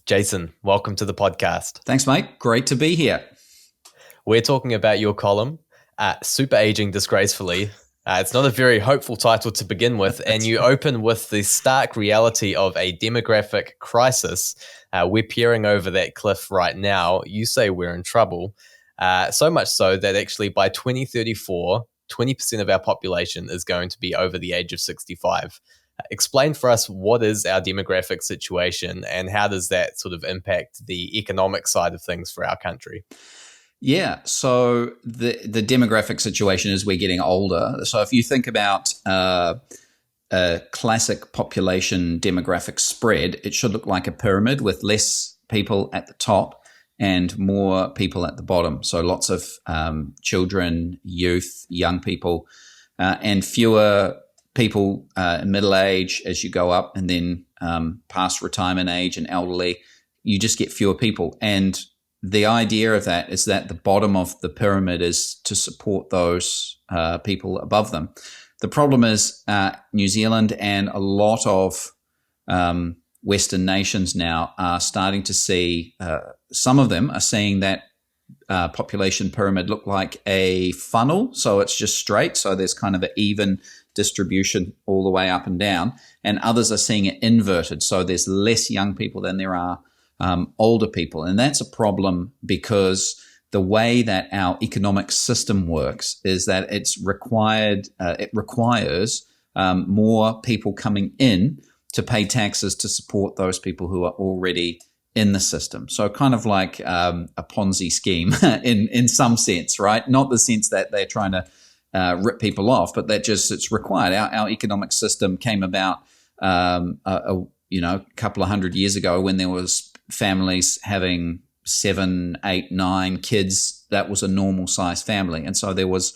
Jason, welcome to the podcast. Thanks, mate. Great to be here. We're talking about your column, Super Aging Disgracefully. It's not a very hopeful title to begin with, and you open with the stark reality of a demographic crisis. We're peering over that cliff right now. You say we're in trouble, so much so that actually by 2034, 20% of our population is going to be over the age of 65. Explain for us what is our demographic situation and how does that sort of impact the economic side of things for our country? Yeah, so the demographic situation is we're getting older. So if you think about a classic population demographic spread, it should look like a pyramid with less people at the top and more people at the bottom. So lots of children, youth, young people, and fewer people middle age as you go up, and then past retirement age and elderly, you just get fewer people. And the idea of that is that the bottom of the pyramid is to support those people above them. The problem is New Zealand and a lot of Western nations now are starting to see, some of them are seeing that population pyramid look like a funnel. So it's just straight. So there's kind of an even distribution all the way up and down. And others are seeing it inverted. So there's less young people than there are older people. And that's a problem because the way that our economic system works is that it requires more people coming in to pay taxes to support those people who are already in the system. So kind of like a Ponzi scheme in some sense, right? Not the sense that they're trying to rip people off, but that just it's required. Our economic system came about a couple of hundred years ago when there was families having 7, 8, 9 kids. That was a normal size family, and so there was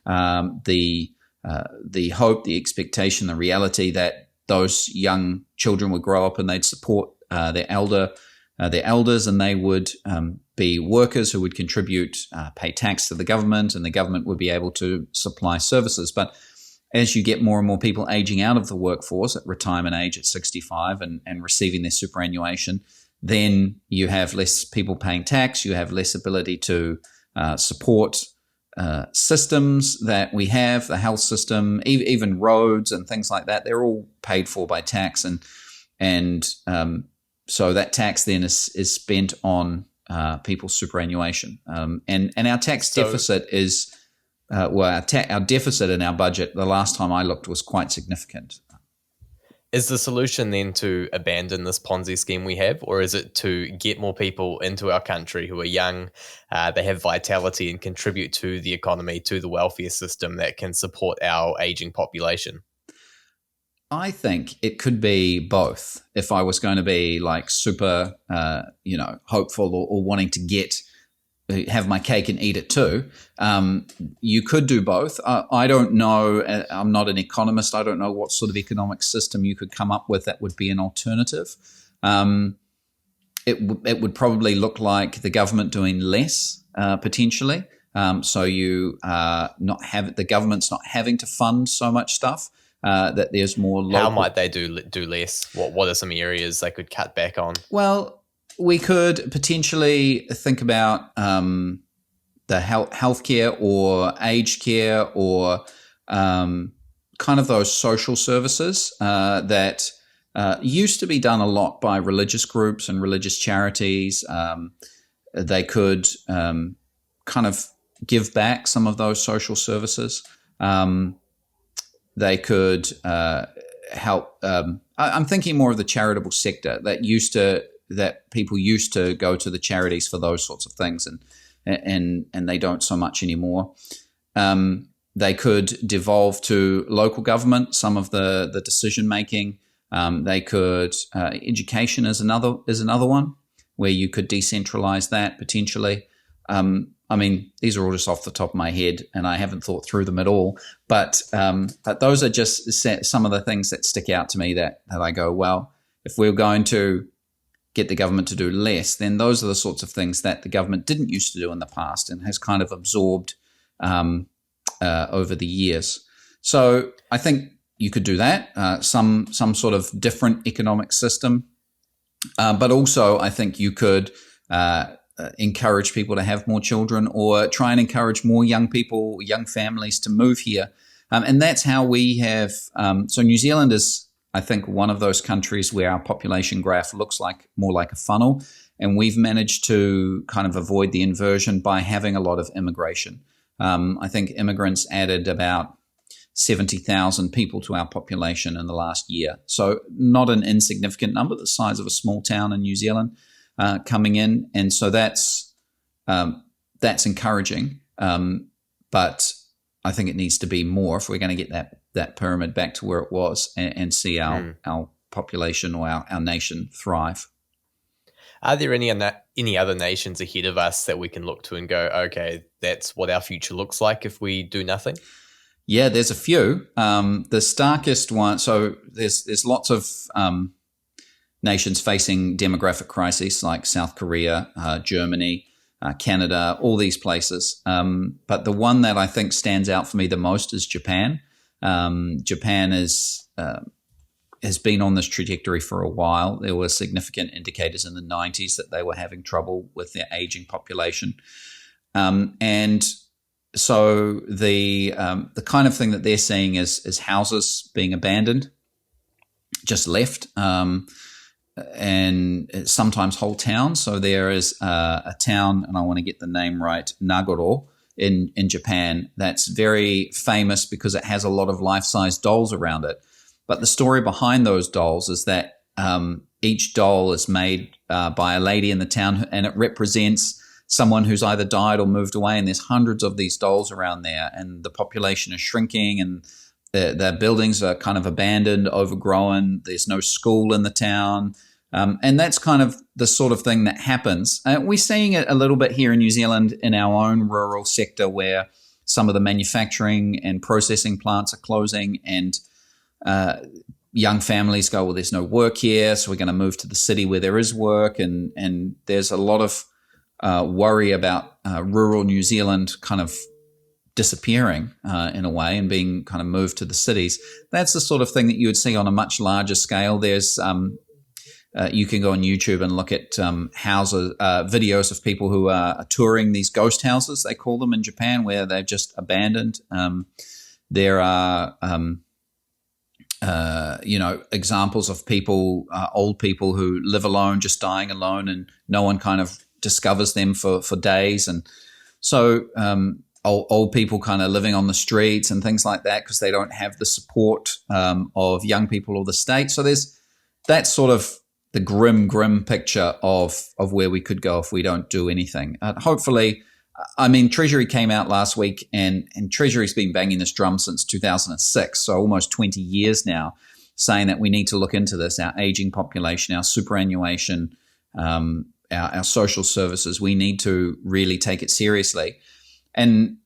the hope, the expectation, the reality that those young children would grow up and they'd support their elders, and they would be workers who would contribute, pay tax to the government, and the government would be able to supply services. But as you get more and more people aging out of the workforce at retirement age at 65 and receiving their superannuation, then you have less people paying tax, you have less ability to support systems that we have, the health system, even roads and things like that. They're all paid for by tax, and so that tax then is spent on people's superannuation, and our tax deficit is our deficit in our budget. The last time I looked was quite significant. Is the solution then to abandon this Ponzi scheme we have, or is it to get more people into our country who are young, they have vitality and contribute to the economy, to the welfare system that can support our aging population? I think it could be both. If I was going to be like super, hopeful or wanting to have my cake and eat it too, you could do both. I don't know. I'm not an economist. I don't know what sort of economic system you could come up with that would be an alternative. It would probably look like the government doing less potentially. So the government's not having to fund so much stuff. That there's more local. How might they do less? What are some areas they could cut back on? Well, we could potentially think about the healthcare or aged care or kind of those social services that used to be done a lot by religious groups and religious charities. They could kind of give back some of those social services. They could help. I'm thinking more of the charitable sector that people used to go to the charities for those sorts of things, and they don't so much anymore. They could devolve to local government some of the decision making. They could education is another one where you could decentralize that potentially. I mean, these are all just off the top of my head, and I haven't thought through them at all. But those are just some of the things that stick out to me that I go, well, if we're going to get the government to do less, then those are the sorts of things that the government didn't used to do in the past and has kind of absorbed over the years. So I think you could do that, some sort of different economic system. But also, I think you could encourage people to have more children, or try and encourage more young people, young families to move here. And that's how we have. So New Zealand is, I think, one of those countries where our population graph looks like more like a funnel. And we've managed to kind of avoid the inversion by having a lot of immigration. I think immigrants added about 70,000 people to our population in the last year. So not an insignificant number, the size of a small town in New Zealand coming in. And so that's encouraging. But I think it needs to be more if we're going to get that pyramid back to where it was and see our population or our nation thrive. Are there any other nations ahead of us that we can look to and go, okay, that's what our future looks like if we do nothing? Yeah, there's a few. The starkest one, so there's lots of nations facing demographic crises like South Korea, Germany, Canada, all these places. But the one that I think stands out for me the most is Japan. Japan has been on this trajectory for a while. There were significant indicators in the 90s that they were having trouble with their aging population. And so the kind of thing that they're seeing is houses being abandoned, just left, and sometimes whole towns. So there is a town, and I want to get the name right, Nagoro in Japan, that's very famous because it has a lot of life-size dolls around it. But the story behind those dolls is that each doll is made by a lady in the town, and it represents someone who's either died or moved away. And there's hundreds of these dolls around there, and the population is shrinking, and the buildings are kind of abandoned, overgrown. There's no school in the town. And that's kind of the sort of thing that happens. We're seeing it a little bit here in New Zealand in our own rural sector, where some of the manufacturing and processing plants are closing, and young families go, well, there's no work here, so we're going to move to the city where there is work. And there's a lot of worry about rural New Zealand kind of disappearing in a way and being kind of moved to the cities. That's the sort of thing that you would see on a much larger scale. There's you can go on YouTube and look at houses, videos of people who are touring these ghost houses, they call them in Japan, where they've just abandoned. There are examples of people, old people who live alone, just dying alone, and no one kind of discovers them for days. And so old people kind of living on the streets and things like that because they don't have the support of young people or the state. So that's sort of the grim picture of where we could go if we don't do anything. Hopefully, I mean, Treasury came out last week, and Treasury's been banging this drum since 2006, so almost 20 years now, saying that we need to look into this, our aging population, our superannuation, our social services. We need to really take it seriously. And,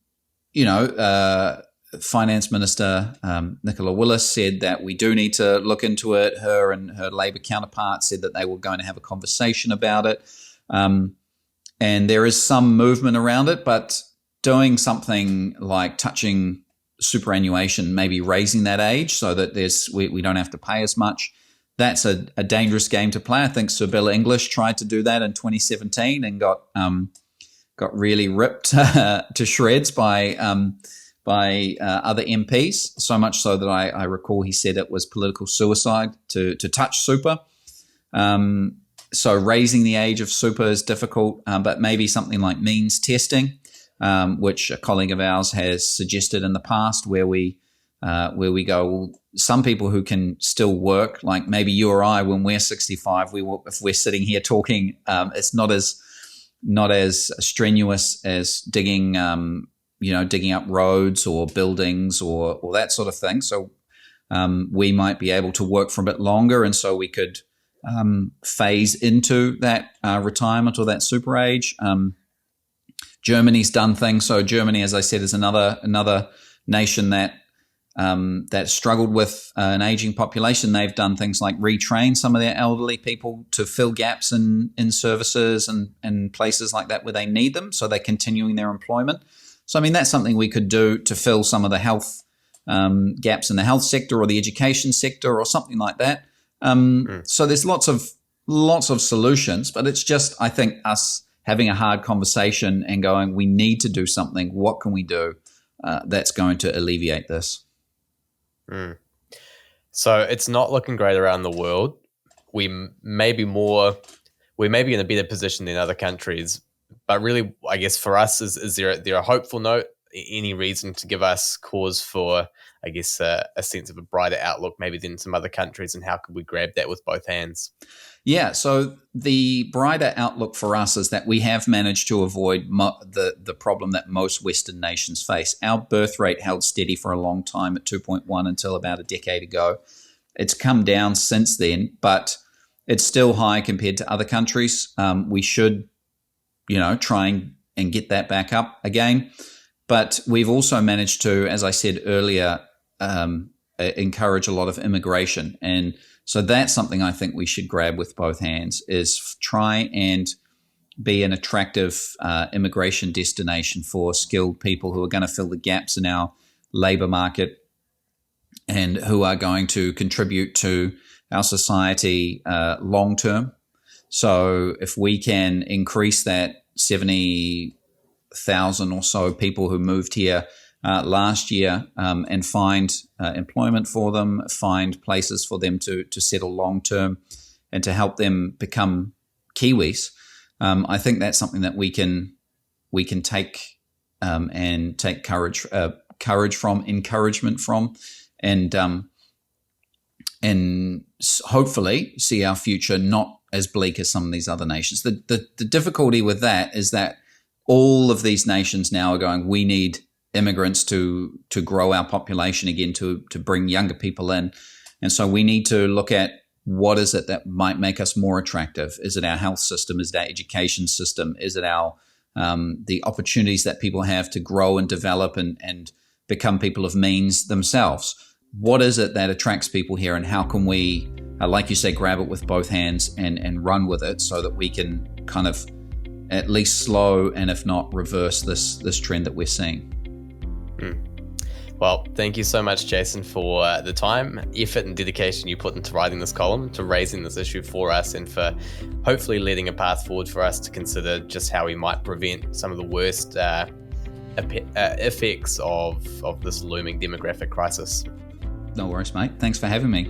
Finance Minister Nicola Willis said that we do need to look into it. Her and her Labour counterpart said that they were going to have a conversation about it. And there is some movement around it, but doing something like touching superannuation, maybe raising that age so that we don't have to pay as much, that's a dangerous game to play. I think Sir Bill English tried to do that in 2017 and got really ripped to shreds by other MPs, so much so that I recall he said it was political suicide to touch super. So raising the age of super is difficult, but maybe something like means testing, which a colleague of ours has suggested in the past, where we go, well, some people who can still work, like maybe you or I, when we're 65, if we're sitting here talking, it's not as strenuous as digging up roads or buildings or that sort of thing. So we might be able to work for a bit longer, and so we could phase into that retirement or that super age. Germany's done things. So Germany, as I said, is another nation that struggled with an aging population. They've done things like retrain some of their elderly people to fill gaps in services and places like that where they need them, so they're continuing their employment. So, I mean, that's something we could do to fill some of the health gaps in the health sector or the education sector or something like that. So there's lots of lots of solutions, but it's just, I think, us having a hard conversation and going, we need to do something. What can we do that's going to alleviate this? So it's not looking great around the world. We may be in a better position than other countries, but really, I guess for us, is there a hopeful note? Any reason to give us cause for, I guess, a sense of a brighter outlook maybe than some other countries, and how could we grab that with both hands? Yeah, so the brighter outlook for us is that we have managed to avoid the problem that most Western nations face. Our birth rate held steady for a long time at 2.1 until about a decade ago. It's come down since then, but it's still high compared to other countries. We should, try and get that back up again. But we've also managed to, as I said earlier, encourage a lot of immigration. And so that's something I think we should grab with both hands, is try and be an attractive immigration destination for skilled people who are going to fill the gaps in our labor market and who are going to contribute to our society long term. So if we can increase that 70,000 or so people who moved here last year and find employment for them, find places for them to settle long term and to help them become Kiwis, I think that's something that we can take and take courage from, encouragement from, and hopefully see our future not as bleak as some of these other nations. The difficulty with that is that all of these nations now are going, we need immigrants to grow our population again, to bring younger people in. And so we need to look at what is it that might make us more attractive. Is it our health system? Is it our education system? Is it our the opportunities that people have to grow and develop and become people of means themselves? What is it that attracts people here, and how can we, like you say, grab it with both hands and run with it so that we can kind of at least slow and if not reverse this trend that we're seeing? Well, thank you so much, Jason, for the time, effort and dedication you put into writing this column, to raising this issue for us, and for hopefully leading a path forward for us to consider just how we might prevent some of the worst effects of this looming demographic crisis. No worries, mate. Thanks for having me.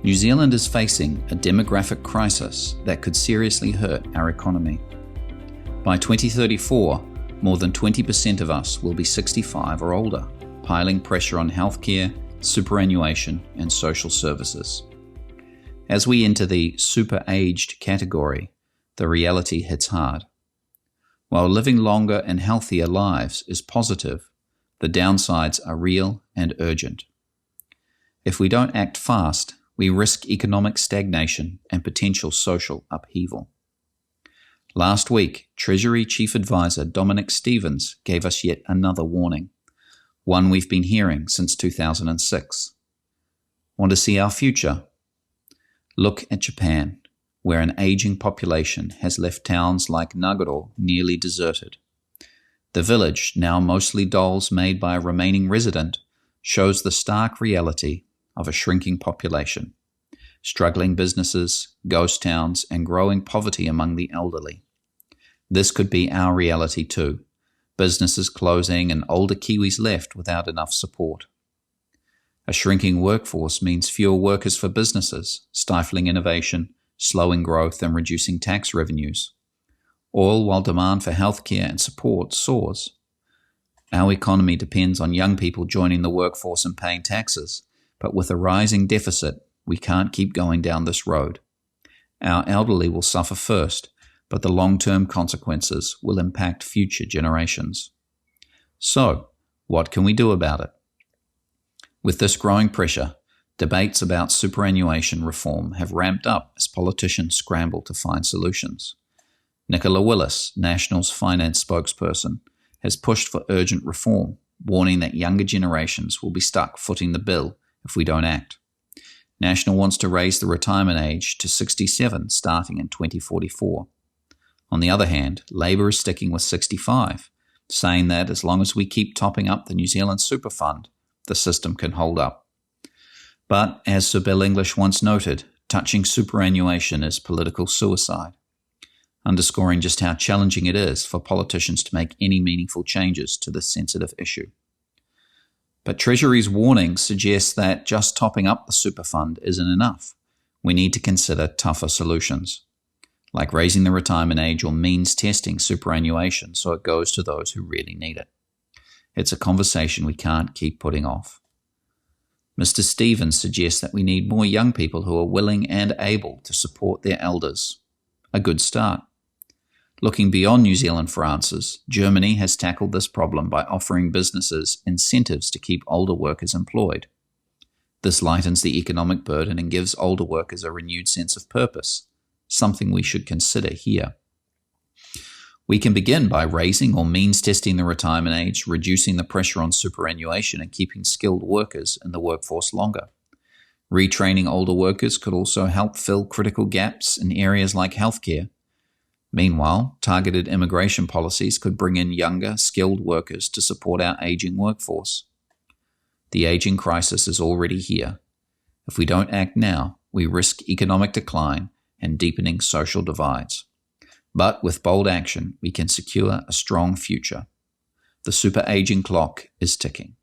New Zealand is facing a demographic crisis that could seriously hurt our economy. By 2034, more than 20% of us will be 65 or older, piling pressure on healthcare, superannuation, and social services. As we enter the super-aged category, the reality hits hard. While living longer and healthier lives is positive, the downsides are real and urgent. If we don't act fast, we risk economic stagnation and potential social upheaval. Last week, Treasury Chief Advisor Dominic Stevens gave us yet another warning, one we've been hearing since 2006. Want to see our future? Look at Japan, where an aging population has left towns like Nagoro nearly deserted. The village, now mostly dolls made by a remaining resident, shows the stark reality of a shrinking population, struggling businesses, ghost towns, and growing poverty among the elderly. This could be our reality too, businesses closing and older Kiwis left without enough support. A shrinking workforce means fewer workers for businesses, stifling innovation, slowing growth, and reducing tax revenues, all while demand for healthcare and support soars. Our economy depends on young people joining the workforce and paying taxes, but with a rising deficit, we can't keep going down this road. Our elderly will suffer first, but the long-term consequences will impact future generations. So, what can we do about it? With this growing pressure, debates about superannuation reform have ramped up as politicians scramble to find solutions. Nicola Willis, National's finance spokesperson, has pushed for urgent reform, warning that younger generations will be stuck footing the bill if we don't act. National wants to raise the retirement age to 67 starting in 2044. On the other hand, Labour is sticking with 65, saying that as long as we keep topping up the New Zealand Super Fund, the system can hold up. But, as Sir Bill English once noted, touching superannuation is political suicide, underscoring just how challenging it is for politicians to make any meaningful changes to this sensitive issue. But Treasury's warning suggests that just topping up the super fund isn't enough. We need to consider tougher solutions, like raising the retirement age or means testing superannuation so it goes to those who really need it. It's a conversation we can't keep putting off. Mr. Stevens suggests that we need more young people who are willing and able to support their elders. A good start. Looking beyond New Zealand for answers, Germany has tackled this problem by offering businesses incentives to keep older workers employed. This lightens the economic burden and gives older workers a renewed sense of purpose, something we should consider here. We can begin by raising or means testing the retirement age, reducing the pressure on superannuation and keeping skilled workers in the workforce longer. Retraining older workers could also help fill critical gaps in areas like healthcare. Meanwhile, targeted immigration policies could bring in younger, skilled workers to support our aging workforce. The aging crisis is already here. If we don't act now, we risk economic decline and deepening social divides. But with bold action, we can secure a strong future. The super aging clock is ticking.